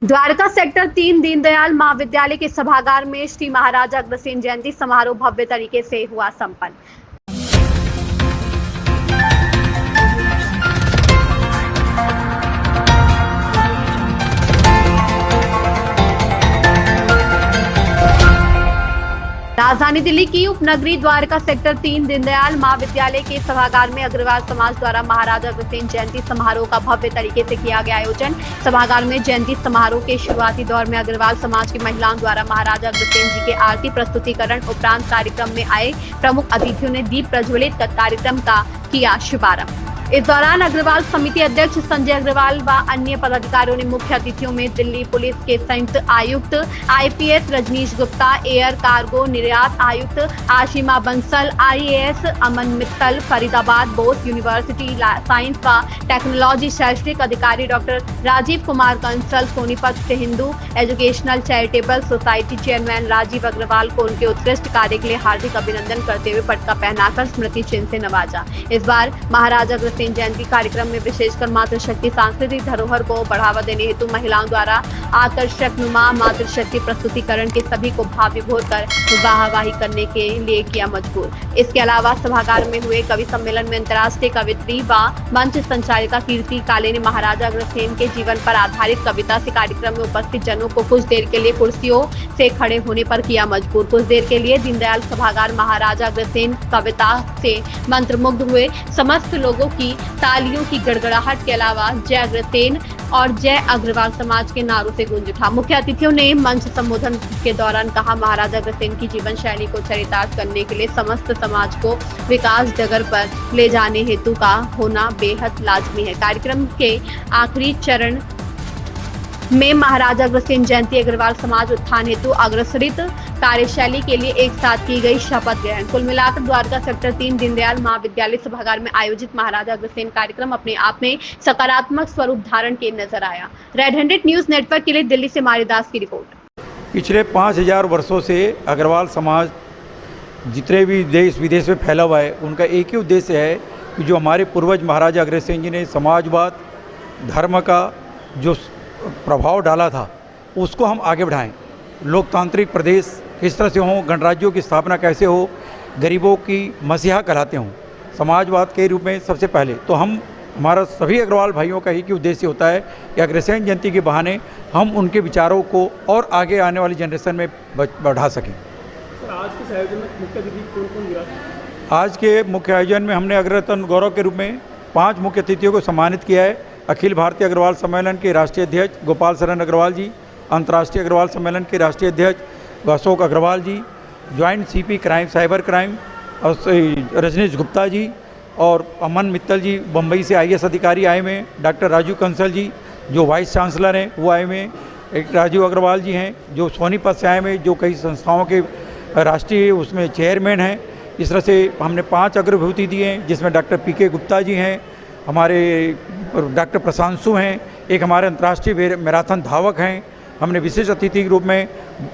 Dwarka sector 3 Deendayal महाविद्यालय के सभागार में श्री महाराजा अग्रसेन जयंती समारोह भव्य तरीके से हुआ संपन्न। राजधानी दिल्ली की उपनगरी द्वारका सेक्टर 3 दीनदयाल महाविद्यालय के सभागार में अग्रवाल समाज द्वारा महाराजा अग्रसेन जयंती समारोह का भव्य तरीके से किया गया आयोजन। सभागार में जयंती समारोह के शुरुआती दौर में अग्रवाल समाज की महिलाओं द्वारा महाराजा अग्रसेन जी के आरती प्रस्तुतिकरण उपरांत कार्यक्रम में आए प्रमुख अतिथियों ने दीप प्रज्वलित कर कार्यक्रम का किया शुभारंभ। इस दौरान अग्रवाल समिति अध्यक्ष संजय अग्रवाल व अन्य पदाधिकारियों ने मुख्य अतिथियों में दिल्ली पुलिस के संयुक्त आयुक्त IPS Rajneesh Gupta, air cargo निर्यात आयुक्त Ashima Bansal, IAS Aman Mittal, Faridabad Bose university science व टेक्नोलॉजी शैक्षणिक अधिकारी डॉक्टर राजीव कुमार कंसल, सोनीपत से Hindu educational charitable society chairman Rajiv Agarwal को उनके उत्कृष्ट कार्य के लिए हार्दिक अभिनंदन करते हुए पटका पहनाकर स्मृति चिन्ह से नवाजा। इस बार महाराजा अग्रसेन जयंती कार्यक्रम में विशेषकर मातृशक्ति सांस्कृतिक धरोहर को बढ़ावा देने हेतु महिलाओं द्वारा आकर्षक नुमा मातृशक्ति प्रस्तुतिकरण के सभी को भाव विभोर कर वाहवाही करने के लिए किया मजबूर। इसके अलावा सभागार में हुए कवि सम्मेलन में अंतर्राष्ट्रीय कवित्री व मंच संचालिका कीर्ति काले ने महाराजा अग्रसेन के जीवन पर आधारित कविता से कार्यक्रम में उपस्थित जनों को कुछ देर के लिए कुर्सियों से खड़े होने पर किया मजबूर। कुछ देर के लिए दीनदयाल सभागार महाराजा अग्रसेन कविता से मंत्रमुग्ध हुए। समस्त लोगों की तालियों की गड़गड़ाहट के अलावा जय अग्रसेन और जय अग्रवाल समाज के नारों से गूंज उठा। मुख्य अतिथियों ने मंच संबोधन के दौरान कहा, महाराजा अग्रसेन की जीवन शैली को चरितार्थ करने के लिए समस्त समाज को विकास डगर पर ले जाने हेतु का होना बेहद लाजमी है। कार्यक्रम के आखिरी चरण में महाराजा अग्रसेन जयंती अग्रवाल समाज उत्थान हेतु अग्रसरित कार्यशैली के लिए एक साथ की गई शपथ ग्रहण। कुल मिलाकर द्वारका सेक्टर 3 दीनदयाल महाविद्यालय सभागार में आयोजित महाराजा अग्रसेन कार्यक्रम अपने आप में सकारात्मक स्वरूप धारण के नजर आया। रेड हैंडेड न्यूज नेटवर्क के लिए दिल्ली से मारिदास की रिपोर्ट। पिछले 5000 वर्षों से अग्रवाल समाज जितने भी देश विदेश में फैला हुआ है, उनका एक ही उद्देश्य है कि जो हमारे पूर्वज महाराजा अग्रसेन जी ने समाजवाद धर्म का जो प्रभाव डाला था उसको हम आगे बढ़ाएं। लोकतांत्रिक प्रदेश किस तरह से हों, गणराज्यों की स्थापना कैसे हो, गरीबों की मसीहा कहलाते हों, समाजवाद के रूप में सबसे पहले तो हमारा सभी अग्रवाल भाइयों का ही कि उद्देश्य होता है कि अग्रसेन जयंती के बहाने हम उनके विचारों को और आगे आने वाली जनरेशन में बढ़ा सकें। आज के आयोजन में मुख्य अतिथि कौन-कौन? आज के मुख्य आयोजन में हमने अग्ररत्न गौरव के रूप में 5 मुख्य अतिथियों को सम्मानित किया है। अखिल भारतीय अग्रवाल सम्मेलन के राष्ट्रीय अध्यक्ष गोपाल शरण अग्रवाल जी, अंतर्राष्ट्रीय अग्रवाल सम्मेलन के राष्ट्रीय अध्यक्ष Ashok Agarwal ji, joint CP crime cyber crime और रजनीश गुप्ता जी और अमन मित्तल जी, बम्बई से IAS अधिकारी आए हुए हैं, डॉक्टर राजीव कंसल जी जो वाइस चांसलर हैं वो आए हुए हैं, एक राजीव अग्रवाल जी हैं जो सोनीपत से आए हुए हैं जो कई संस्थाओं के राष्ट्रीय उसमें चेयरमैन हैं। इस तरह से हमने 5 अग्रभूति दिए हैं जिसमें डॉक्टर PK गुप्ता जी हैं, हमारे डॉक्टर प्रशांशु हैं, एक हमारे अंतर्राष्ट्रीय मैराथन धावक हैं। हमने विशेष अतिथि के रूप में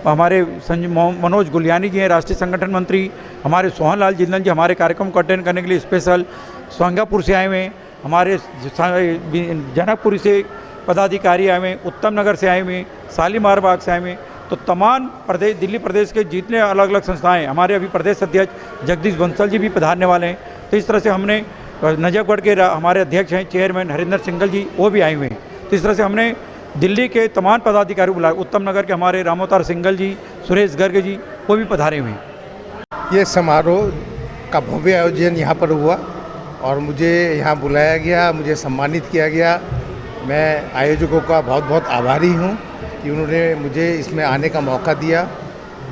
हमारे मनोज गुलियानी जी हैं, राष्ट्रीय संगठन मंत्री, हमारे सोहन लाल जिंदल जी हमारे कार्यक्रम को अटेंड करने के लिए स्पेशल संगापुर से आए हुए हैं, हमारे जनकपुरी से पदाधिकारी आए हुए हैं, उत्तम नगर से आए हुए हैं, शालीमार बाग से आए हुए हैं। तो तमाम प्रदेश दिल्ली प्रदेश के जितने अलग अलग संस्थाएँ, हमारे अभी प्रदेश अध्यक्ष जगदीश बंसल जी भी पधारने वाले हैं। तो इस तरह से हमने नजफगढ़ के हमारे अध्यक्ष हैं चेयरमैन हरिंदर सिंगल जी, वो भी आए हुए हैं। तो इस तरह से हमने दिल्ली के तमाम पदाधिकारी बुलाए, उत्तम नगर के हमारे रामोतार सिंगल जी, सुरेश गर्ग जी, वो भी पधारे हुए हैं। ये समारोह का भव्य आयोजन यहाँ पर हुआ और मुझे यहाँ बुलाया गया, मुझे सम्मानित किया गया। मैं आयोजकों का बहुत बहुत आभारी हूँ कि उन्होंने मुझे इसमें आने का मौका दिया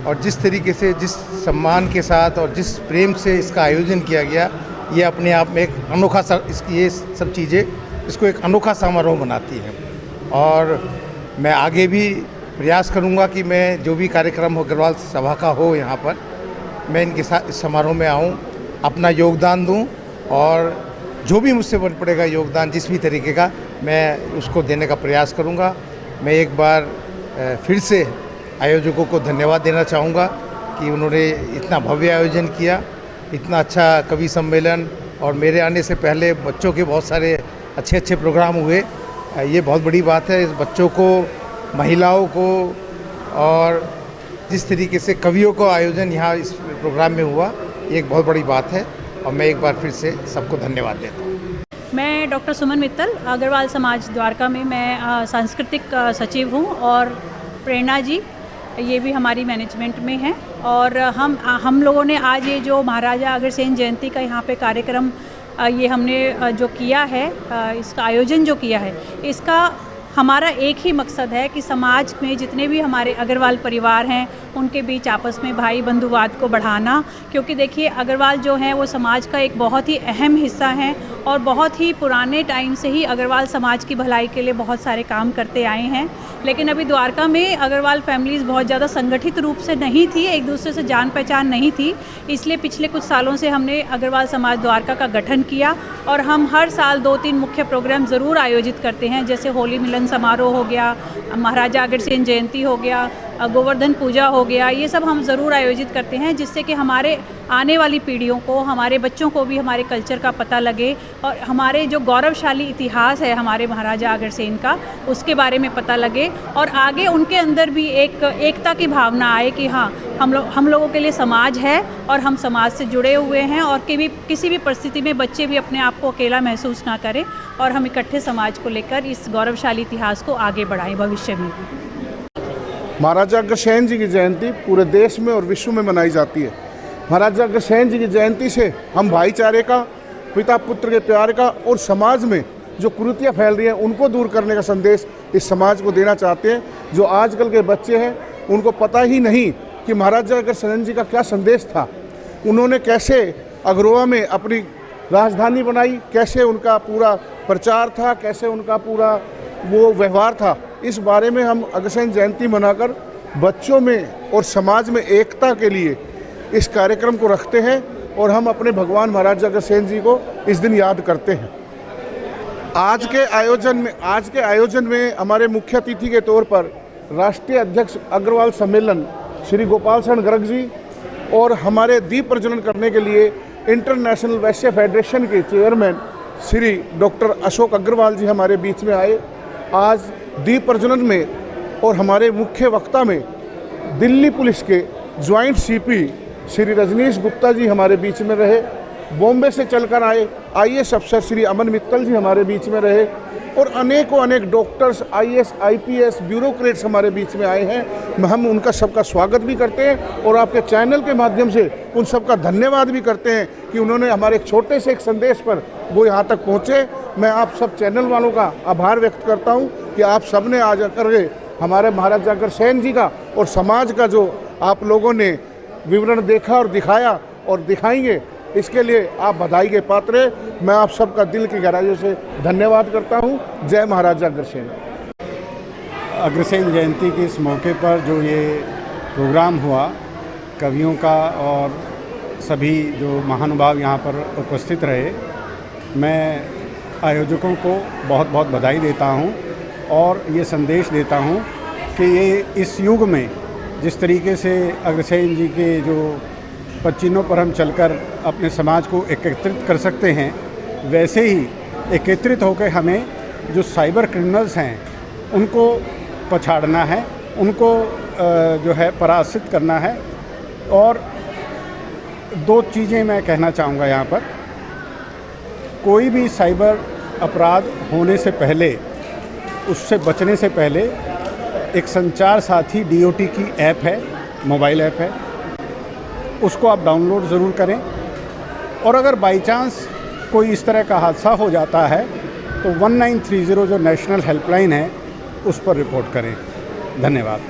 और जिस तरीके से, जिस सम्मान के साथ और जिस प्रेम से इसका आयोजन किया गया, ये अपने आप में एक अनोखा ये सब चीज़ें इसको एक अनोखा समारोह बनाती हैं। और मैं आगे भी प्रयास करूंगा कि मैं जो भी कार्यक्रम हो अग्रवाल सभा का हो यहाँ पर, मैं इनके साथ इस समारोह में आऊँ, अपना योगदान दूँ और जो भी मुझसे बन पड़ेगा योगदान जिस भी तरीके का, मैं उसको देने का प्रयास करूँगा। मैं एक बार फिर से आयोजकों को धन्यवाद देना चाहूँगा कि उन्होंने इतना भव्य आयोजन किया, इतना अच्छा कवि सम्मेलन, और मेरे आने से पहले बच्चों के बहुत सारे अच्छे प्रोग्राम हुए। ये बहुत बड़ी बात है। इस बच्चों को महिलाओं को और जिस तरीके से कवियों को आयोजन यहाँ इस प्रोग्राम में हुआ, ये एक बहुत बड़ी बात है और मैं एक बार फिर से सबको धन्यवाद देता हूँ। मैं डॉक्टर सुमन मित्तल, अग्रवाल समाज द्वारका में मैं सांस्कृतिक सचिव हूँ और प्रेरणा जी ये भी हमारी मैनेजमेंट में हैं। और हम लोगों ने आज ये जो महाराजा अग्रसेन जयंती का यहाँ पे कार्यक्रम ये हमने जो किया है, इसका आयोजन जो किया है, इसका हमारा एक ही मकसद है कि समाज में जितने भी हमारे अग्रवाल परिवार हैं उनके बीच आपस में भाई बंधुवाद को बढ़ाना। क्योंकि देखिए अग्रवाल जो हैं वो समाज का एक बहुत ही अहम हिस्सा हैं और बहुत ही पुराने टाइम से ही अग्रवाल समाज की भलाई के लिए बहुत सारे काम करते आए हैं। लेकिन अभी द्वारका में अग्रवाल फैमिलीज़ बहुत ज़्यादा संगठित रूप से नहीं थी, एक दूसरे से जान पहचान नहीं थी, इसलिए पिछले कुछ सालों से हमने अग्रवाल समाज द्वारका का गठन किया और हम हर साल 2-3 मुख्य प्रोग्राम ज़रूर आयोजित करते हैं। जैसे होली मिलन समारोह हो गया, महाराजा अग्रसेन जयंती हो गया, गोवर्धन पूजा हो गया, ये सब हम ज़रूर आयोजित करते हैं जिससे कि हमारे आने वाली पीढ़ियों को, हमारे बच्चों को भी हमारे कल्चर का पता लगे और हमारे जो गौरवशाली इतिहास है हमारे महाराजा अग्रसेन का, उसके बारे में पता लगे और आगे उनके अंदर भी एक एकता की भावना आए कि हाँ हम लोगों के लिए समाज है और हम समाज से जुड़े हुए हैं और किसी भी परिस्थिति में बच्चे भी अपने आप को अकेला महसूस ना करें और हम इकट्ठे समाज को लेकर इस गौरवशाली इतिहास को आगे बढ़ाएं भविष्य में भी। महाराजा अग्रसेन जी की जयंती पूरे देश में और विश्व में मनाई जाती है। महाराजा अग्रसेन जी की जयंती से हम भाईचारे का, पिता पुत्र के प्यार का और समाज में जो कुरीतियाँ फैल रही हैं उनको दूर करने का संदेश इस समाज को देना चाहते हैं। जो आजकल के बच्चे हैं उनको पता ही नहीं कि महाराजा अग्रसेन जी का क्या संदेश था, उन्होंने कैसे अग्रोहा में अपनी राजधानी बनाई, कैसे उनका पूरा प्रचार था, कैसे उनका पूरा वो व्यवहार था। इस बारे में हम अग्रसेन जयंती मनाकर बच्चों में और समाज में एकता के लिए इस कार्यक्रम को रखते हैं और हम अपने भगवान महाराजा अग्रसेन जी को इस दिन याद करते हैं। आज के आयोजन में हमारे मुख्य अतिथि के तौर पर राष्ट्रीय अध्यक्ष अग्रवाल सम्मेलन श्री गोपाल शरण गर्ग जी और हमारे दीप प्रज्वलन करने के लिए इंटरनेशनल वैश्य फेडरेशन के चेयरमैन श्री डॉक्टर अशोक अग्रवाल जी हमारे बीच में आए। आज दीप प्रज्वलन में और हमारे मुख्य वक्ता में दिल्ली पुलिस के ज्वाइंट सीपी श्री रजनीश गुप्ता जी हमारे बीच में रहे, बॉम्बे से चलकर आए IAS अफसर श्री अमन मित्तल जी हमारे बीच में रहे और अनेक डॉक्टर्स, IAS, IPS, ब्यूरोक्रेट्स हमारे बीच में आए हैं। हम उनका सबका स्वागत भी करते हैं और आपके चैनल के माध्यम से उन सबका धन्यवाद भी करते हैं कि उन्होंने हमारे एक छोटे से एक संदेश पर वो यहाँ तक पहुँचे। मैं आप सब चैनल वालों का आभार व्यक्त करता हूँ कि आप सब ने आज करके हमारे महाराजा अग्रसेन जी का और समाज का जो आप लोगों ने विवरण देखा और दिखाया और दिखाएंगे, इसके लिए आप बधाई के पात्र हैं। मैं आप सबका दिल की गहराइयों से धन्यवाद करता हूं। जय महाराजा अग्रसेन। अग्रसेन जयंती के इस मौके पर जो ये प्रोग्राम हुआ कवियों का और सभी जो महानुभाव यहाँ पर उपस्थित रहे, मैं आयोजकों को बहुत बहुत बधाई देता हूँ और ये संदेश देता हूँ कि ये इस युग में जिस तरीके से अग्रसेन जी के जो पच्चीनों पर हम चलकर अपने समाज को एकत्रित कर सकते हैं, वैसे ही एकत्रित होकर हमें जो साइबर क्रिमिनल्स हैं उनको पछाड़ना है, उनको जो है पराजित करना है। और 2 चीज़ें मैं कहना चाहूँगा यहाँ पर। कोई भी साइबर अपराध होने से पहले, उससे बचने से पहले एक संचार साथी DOT की ऐप है, मोबाइल ऐप है, उसको आप डाउनलोड ज़रूर करें। और अगर बाई चांस कोई इस तरह का हादसा हो जाता है तो 1930 जो नेशनल हेल्पलाइन है उस पर रिपोर्ट करें। धन्यवाद।